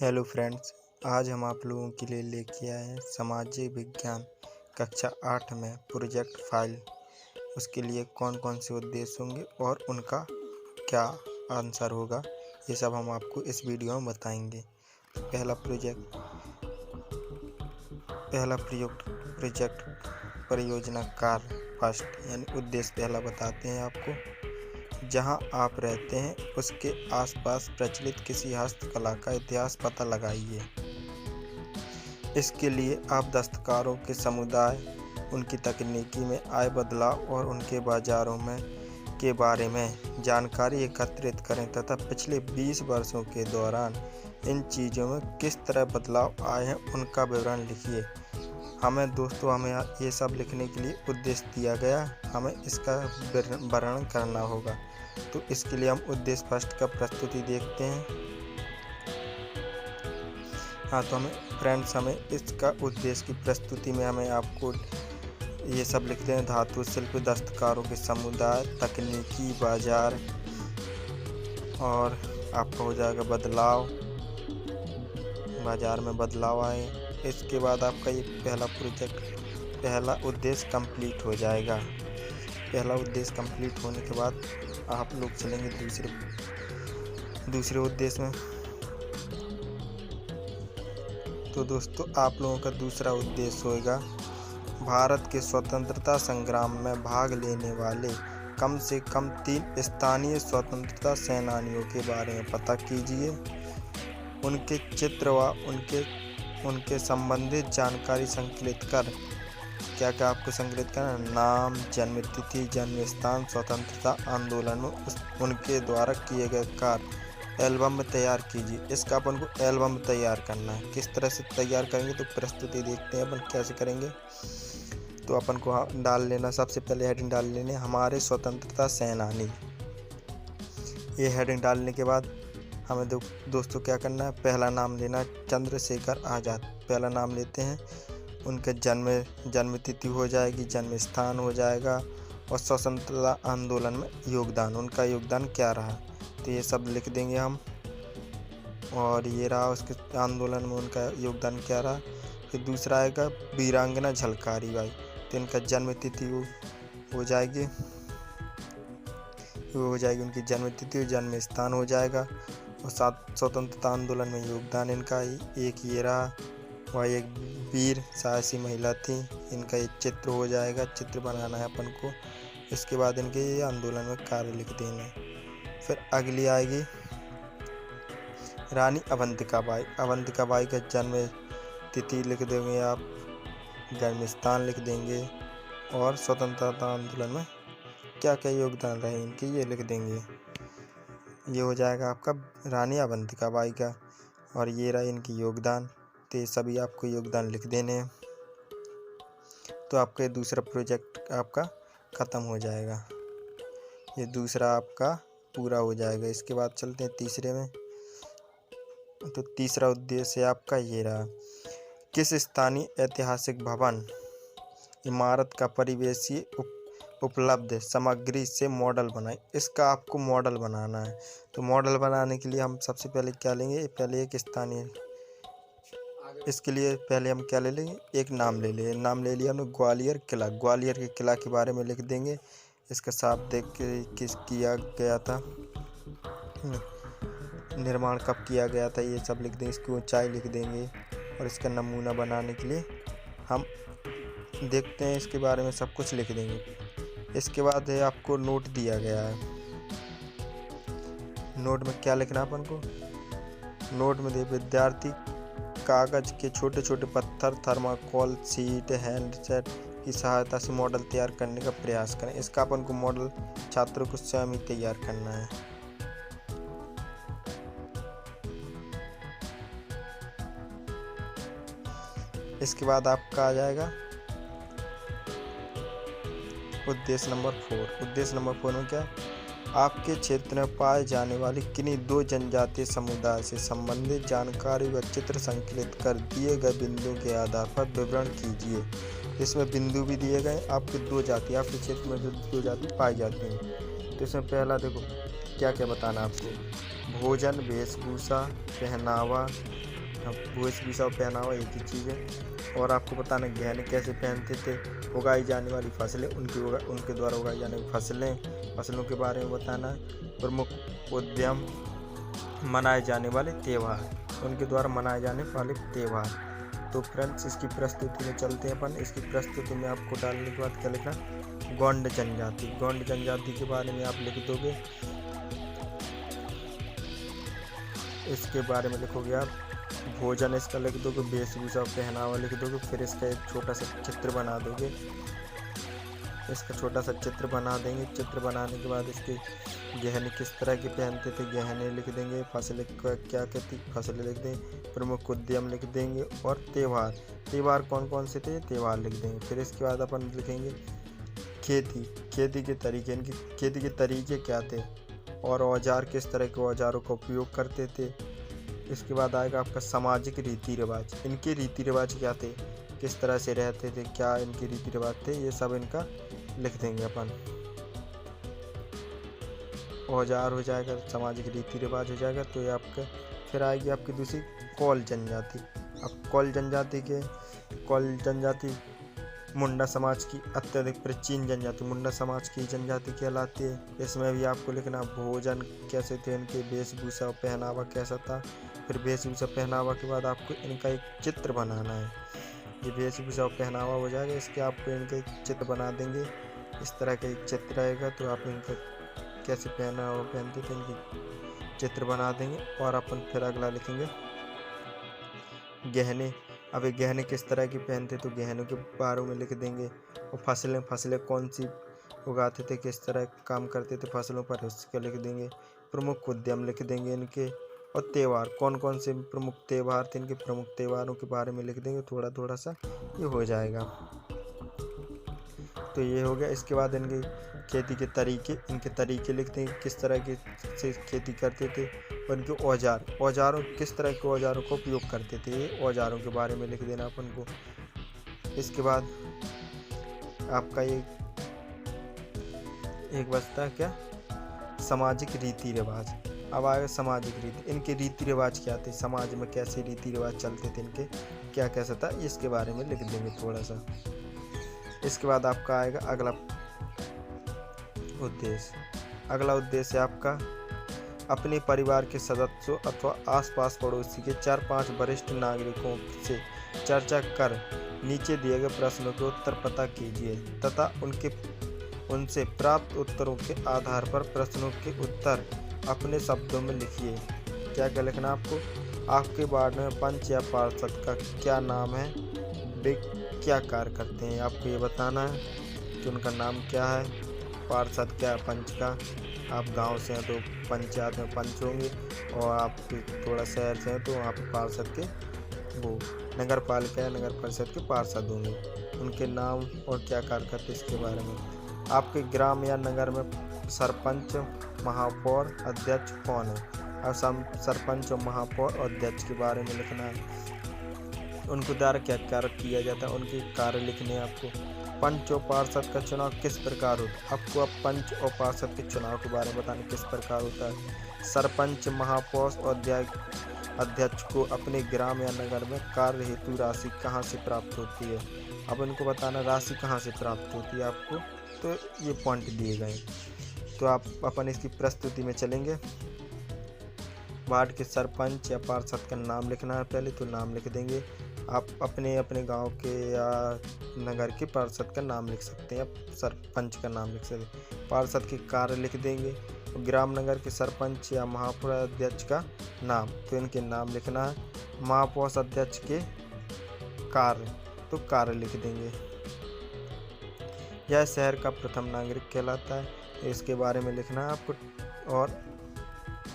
Hello friends, आज हम आप लोगों के लिए लेके आए हैं सामाजिक विज्ञान कक्षा 8 में प्रोजेक्ट फाइल। उसके लिए कौन कौन से उद्देश्य होंगे और उनका क्या आंसर होगा, ये सब हम आपको इस वीडियो में बताएंगे। तो पहला प्रोजेक्ट परियोजना कार्य फर्स्ट यानी उद्देश्य पहला बताते हैं आपको। जहां आप रहते हैं उसके आसपास प्रचलित किसी हस्तकला का इतिहास पता लगाइए। इसके लिए आप दस्तकारों के समुदाय, उनकी तकनीकी में आए बदलाव और उनके बाजारों में के बारे में जानकारी एकत्रित करें तथा पिछले 20 वर्षों के दौरान इन चीज़ों में किस तरह बदलाव आए हैं उनका विवरण लिखिए। हमें ये सब लिखने के लिए उद्देश्य दिया गया, हमें इसका वर्णन करना होगा। तो इसके लिए हम उद्देश्य फर्स्ट का प्रस्तुति देखते हैं। तो हमें इसका उद्देश्य की प्रस्तुति में हमें आपको ये सब लिखते हैं। धातु शिल्प, दस्तकारों के समुदाय, तकनीकी बाजार और आपका हो जाएगा बदलाव, बाजार में बदलाव आए। इसके बाद आपका ये पहला उद्देश्य कंप्लीट हो जाएगा। पहला उद्देश्य कंप्लीट होने के बाद आप लोग चलेंगे दूसरे उद्देश्य में। तो दोस्तों, आप लोगों का दूसरा उद्देश्य होगा भारत के स्वतंत्रता संग्राम में भाग लेने वाले कम से कम 3 स्थानीय स्वतंत्रता सेनानियों के बारे में पता कीजिए। उनके चित्र व उनके संबंधित जानकारी संकलित कर क्या आपको संकलित करना, नाम, जन्म तिथि, जन्म स्थान, स्वतंत्रता आंदोलन में उनके द्वारा किए गए कार्य एल्बम में तैयार कीजिए। इसका अपन को एल्बम तैयार करना है। किस तरह से तैयार करेंगे तो प्रस्तुति देखते हैं अपन कैसे करेंगे। तो अपन को डाल लेना, सबसे पहले हेडिंग डाल लेने हमारे स्वतंत्रता सेनानी। ये हेडिंग डालने के बाद हमें दोस्तों क्या करना है, पहला नाम लेना चंद्रशेखर आज़ाद। पहला नाम लेते हैं, उनके जन्म तिथि हो जाएगी, जन्म स्थान हो जाएगा और स्वतंत्रता आंदोलन में योगदान, उनका योगदान क्या रहा, तो ये सब लिख देंगे हम। और ये रहा उसके आंदोलन में उनका योगदान क्या रहा। फिर दूसरा आएगा वीरांगना झलकारी बाई, तो इनका जन्म तिथि हो जाएगी उनकी जन्म तिथि और जन्म स्थान हो जाएगा और साथ स्वतंत्रता आंदोलन में योगदान इनका एक ये रहा। वह एक वीर साहसी महिला थी, इनका एक चित्र हो जाएगा, चित्र बनाना है अपन को। इसके बाद इनके ये आंदोलन में कार्य लिख देना है। फिर अगली आएगी रानी अवंतिका बाई का जन्म तिथि लिख देंगे आप, जन्म स्थान लिख देंगे और स्वतंत्रता आंदोलन में क्या क्या योगदान रहे इनके ये लिख देंगे। ये हो जाएगा आपका रानी अवंतिका बाई का। और ये रहा इनकी योगदान, तो ये सभी आपको योगदान लिख देने हैं। तो आपका दूसरा प्रोजेक्ट आपका ख़त्म हो जाएगा। ये दूसरा आपका पूरा हो जाएगा। इसके बाद चलते हैं तीसरे में। तो तीसरा उद्देश्य आपका ये रहा, किस स्थानीय ऐतिहासिक भवन इमारत का परिवेशीय उपलब्ध सामग्री से मॉडल बनाए। इसका आपको मॉडल बनाना है। तो मॉडल बनाने के लिए हम सबसे पहले क्या लेंगे, पहले एक स्थानीय, इसके लिए पहले हम क्या ले लेंगे, एक नाम ले लिया हमने ग्वालियर के किला के बारे में लिख देंगे। इसका साफ देख के किस किया गया था, निर्माण कब किया गया था, ये सब लिख देंगे। इसकी ऊंचाई लिख देंगे और इसका नमूना बनाने के लिए हम देखते हैं, इसके बारे में सब कुछ लिख देंगे। इसके बाद है आपको नोट दिया गया है। नोट में क्या लिखना अपन को, नोट में दे विद्यार्थी कागज के छोटे छोटे पत्थर, थर्माकोल शीट, हैंडसेट की सहायता से मॉडल तैयार करने का प्रयास करें। इसका अपन को मॉडल छात्रों को स्वयं ही तैयार करना है। इसके बाद आपका आ जाएगा उद्देश्य नंबर 4। उद्देश्य नंबर 4 में क्या, आपके क्षेत्र में पाए जाने वाले किन्हीं 2 जनजातीय समुदाय से संबंधित जानकारी व चित्र संकलित कर दिए गए बिंदुओं के आधार पर विवरण कीजिए। इसमें बिंदु भी दिए गए, आपके 2 जाति, आपके क्षेत्र में जो 2 जाति पाई जाती हैं। तो इसमें पहला देखो क्या क्या बताना आपको, भोजन, वेशभूषा, पहनावा, अब वेशभूषा और पहनावा एक ही चीज़ है। और आपको बताना गहने कैसे पहनते थे, उगाई जाने वाली फसलें, उनके द्वारा उगाई जाने वाली फसलों के बारे में बताना है। प्रमुख उद्यम, मनाए जाने वाले त्यौहार, उनके द्वारा मनाए जाने वाले त्यौहार। तो फ्रेंड्स इसकी प्रस्तुति में चलते हैं अपन। इसकी प्रस्तुति में आपको डालने के बाद क्या लिखना, गोंड जनजाति। गोंड जनजाति के बारे में आप लिख दोगे, इसके बारे में लिखोगे आप। भोजन इसका लिख दोगे, वेशभूषा पहनावा लिख दोगे, फिर इसका एक छोटा सा चित्र बना दोगे। इसका छोटा सा चित्र बना देंगे। चित्र बनाने के बाद इसके गहने किस तरह के पहनते थे, गहने लिख देंगे। फसलें क्या कहती, फसलें लिख देंगे। प्रमुख उद्यम लिख देंगे। और त्यौहार कौन कौन से थे, त्यौहार लिख देंगे। फिर इसके बाद अपन लिखेंगे खेती के तरीके, इनकी खेती के तरीके क्या थे, और औजार किस तरह के औजारों का उपयोग करते थे। इसके बाद आएगा आपका सामाजिक रीति रिवाज, इनके रीति रिवाज क्या थे, किस तरह से रहते थे, क्या इनके रीति रिवाज थे, ये सब इनका लिख देंगे अपन। औजार हो जाएगा, सामाजिक रीति रिवाज हो जाएगा। तो ये आपका फिर आएगी आपकी दूसरी कौल जनजाति। अब कौल जनजाति मुंडा समाज की अत्यधिक प्राचीन जनजाति, मुंडा समाज की जनजाति कहलाती है। इसमें भी आपको लिखना भोजन कैसे थे, इनके वेशभूषा पहनावा कैसा था। फिर वेशभूषा पहनावा के बाद आपको इनका एक चित्र बनाना है। ये वेशभूषा पहनावा हो जाएगा, इसके आपको इनका एक चित्र बना देंगे। इस तरह का एक चित्र रहेगा, तो आप इनका कैसे पहनावा पहनते थे इनकी चित्र बना देंगे। और अपन फिर अगला लिखेंगे गहने। अब ये गहने किस तरह के पहनते, तो गहनों के बारे में लिख देंगे। और फसलें कौन सी उगाते थे, किस तरह काम करते थे फसलों पर, उसका लिख देंगे। प्रमुख उद्यम लिख देंगे इनके। और त्यौहार कौन कौन से प्रमुख त्यौहार थे, इनके प्रमुख त्यौहारों के बारे में लिख देंगे। थोड़ा थोड़ा सा ये हो जाएगा। तो ये हो गया। इसके बाद इनके खेती के तरीके, इनके तरीके लिख देंगे, किस तरह के से खेती करते थे। और इनके औजारों किस तरह के औजारों का उपयोग करते थे, ये औजारों के बारे में लिख देना अपन को। इसके बाद आपका ये एक बचता है क्या, सामाजिक रीति रिवाज। अब आएगा सामाजिक रीति, इनके रीति रिवाज क्या थे, समाज में कैसे रीति रिवाज चलते थे, इनके क्या कैसा था, इसके बारे में लिख देंगे थोड़ा सा। इसके बाद आपका आएगा अगला उद्देश्य आपका अपने परिवार के सदस्यों अथवा आसपास पड़ोसी के 4-5 वरिष्ठ नागरिकों से चर्चा कर नीचे दिए गए प्रश्नों के उत्तर पता कीजिए तथा उनसे प्राप्त उत्तरों के आधार पर प्रश्नों के उत्तर अपने शब्दों में लिखिए। क्या क्या लिखना आपको, आपके वार्ड में पंच या पार्षद का क्या नाम है, वे क्या कार्य करते हैं, आपको ये बताना है कि उनका नाम क्या है। पार्षद क्या, पंच का, आप गांव से हैं तो पंचायत में पंच होंगे, और आप थोड़ा शहर से हैं तो वहाँ पर पार्षद के वो नगर पालिका या नगर परिषद के पार्षद होंगे। उनके नाम और क्या कार्य करते इसके बारे में। आपके ग्राम या नगर में सरपंच, महापौर, अध्यक्ष कौन है। अब सरपंच और महापौर और अध्यक्ष के बारे में लिखना है, उनको द्वारा क्या कार्य किया जाता है, उनके कार्य लिखने हैं आपको। पंच और पार्षद का चुनाव किस प्रकार होता है, आपको अब पंच और पार्षद के चुनाव के बारे में बताना किस प्रकार होता है। सरपंच, महापौर और अध्यक्ष को अपने ग्राम या नगर में कार्य हेतु राशि कहाँ से प्राप्त होती है। अब इनको बताना राशि कहाँ से प्राप्त होती है आपको, तो ये पॉइंट दिए गए। तो आप अपन इसकी प्रस्तुति में चलेंगे। वार्ड के सरपंच या पार्षद का नाम लिखना है पहले, तो नाम लिख देंगे। आप अपने अपने गांव के या नगर के पार्षद का नाम लिख सकते हैं, आप सरपंच का नाम लिख सकते हैं। पार्षद के कार्य लिख देंगे। ग्राम नगर के सरपंच या महापौर अध्यक्ष का नाम, तो इनके नाम लिखना है। महापौर अध्यक्ष के कार्य, तो कार्य लिख देंगे। यह शहर का प्रथम नागरिक कहलाता है, इसके बारे में लिखना है आपको। और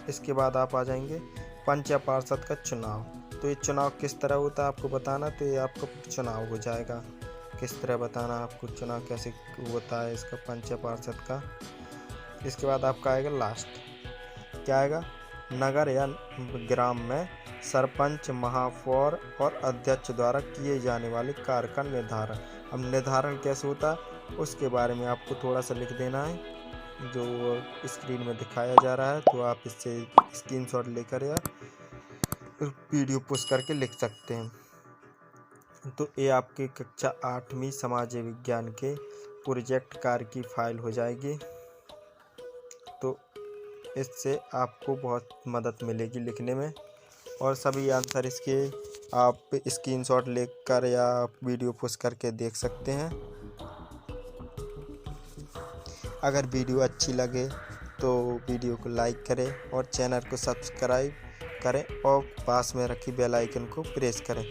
इसके बाद आप आ जाएंगे पंच या पार्षद का चुनाव, तो ये चुनाव किस तरह होता है आपको बताना। तो ये आपका चुनाव हो जाएगा, किस तरह बताना आपको चुनाव कैसे होता है इसका, पंच या पार्षद का। इसके बाद आपका आएगा लास्ट, क्या आएगा, नगर या ग्राम में सरपंच, महापौर और अध्यक्ष द्वारा किए जाने वाले कार्य का निर्धारण। अब निर्धारण कैसे होता है उसके बारे में आपको थोड़ा सा लिख देना है, जो स्क्रीन में दिखाया जा रहा है। तो आप इससे स्क्रीनशॉट लेकर या वीडियो पोस्ट करके लिख सकते हैं। तो ये आपके कक्षा 8वीं समाज विज्ञान के प्रोजेक्ट कार्य की फाइल हो जाएगी। तो इससे आपको बहुत मदद मिलेगी लिखने में, और सभी आंसर इसके आप स्क्रीनशॉट लेकर या वीडियो पोस्ट करके देख सकते हैं। अगर वीडियो अच्छी लगे तो वीडियो को लाइक करें और चैनल को सब्सक्राइब करें और पास में रखी बेल आइकन को प्रेस करें।